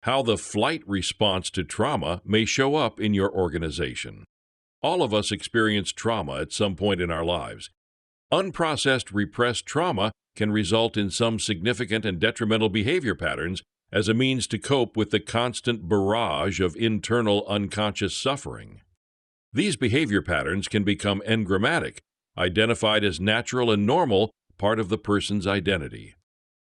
How the flight response to trauma may show up in your organization. All of us experience trauma at some point in our lives. Unprocessed repressed trauma can result in some significant and detrimental behavior patterns as a means to cope with the constant barrage of internal unconscious suffering. These behavior patterns can become engrammatic, identified as natural and normal, part of the person's identity.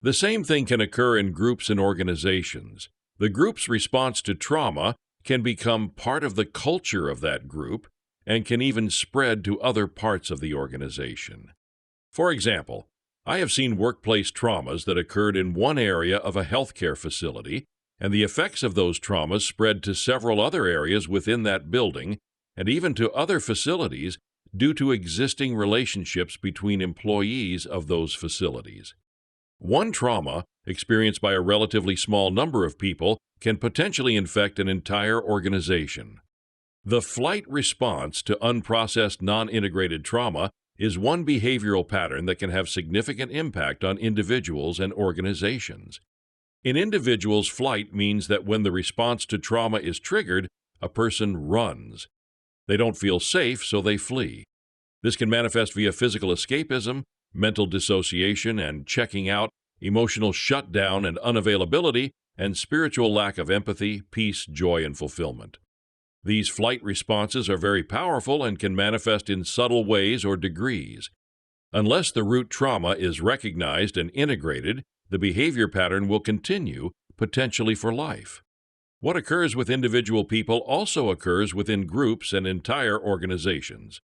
The same thing can occur in groups and organizations. The group's response to trauma can become part of the culture of that group and can even spread to other parts of the organization. For example, I have seen workplace traumas that occurred in one area of a healthcare facility, and the effects of those traumas spread to several other areas within that building and even to other facilities due to existing relationships between employees of those facilities. One trauma experienced by a relatively small number of people can potentially infect an entire organization. The flight response to unprocessed non-integrated trauma is one behavioral pattern that can have significant impact on individuals and organizations. In individuals, flight means that when the response to trauma is triggered, a person runs. They don't feel safe, so they flee. This can manifest via physical escapism, mental dissociation and checking out, emotional shutdown and unavailability, and spiritual lack of empathy, peace, joy, and fulfillment. These flight responses are very powerful and can manifest in subtle ways or degrees. Unless the root trauma is recognized and integrated, the behavior pattern will continue, potentially for life. What occurs with individual people also occurs within groups and entire organizations.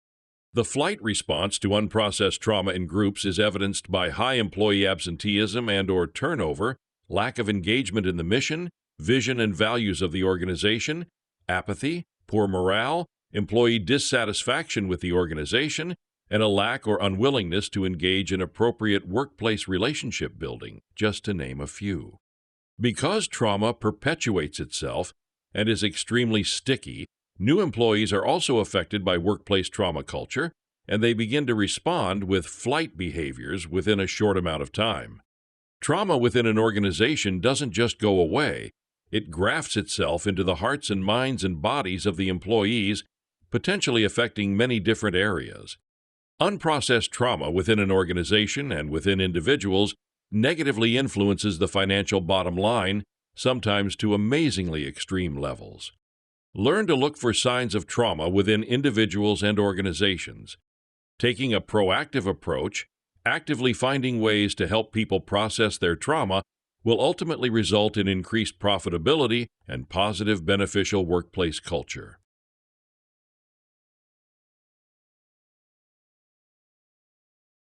The flight response to unprocessed trauma in groups is evidenced by high employee absenteeism and/or turnover, lack of engagement in the mission, vision and values of the organization, apathy, poor morale, employee dissatisfaction with the organization, and a lack or unwillingness to engage in appropriate workplace relationship building, just to name a few. Because trauma perpetuates itself and is extremely sticky, new employees are also affected by workplace trauma culture, and they begin to respond with flight behaviors within a short amount of time. Trauma within an organization doesn't just go away. It grafts itself into the hearts and minds and bodies of the employees, potentially affecting many different areas. Unprocessed trauma within an organization and within individuals negatively influences the financial bottom line, sometimes to amazingly extreme levels. Learn to look for signs of trauma within individuals and organizations. Taking a proactive approach, actively finding ways to help people process their trauma, will ultimately result in increased profitability and positive beneficial workplace culture.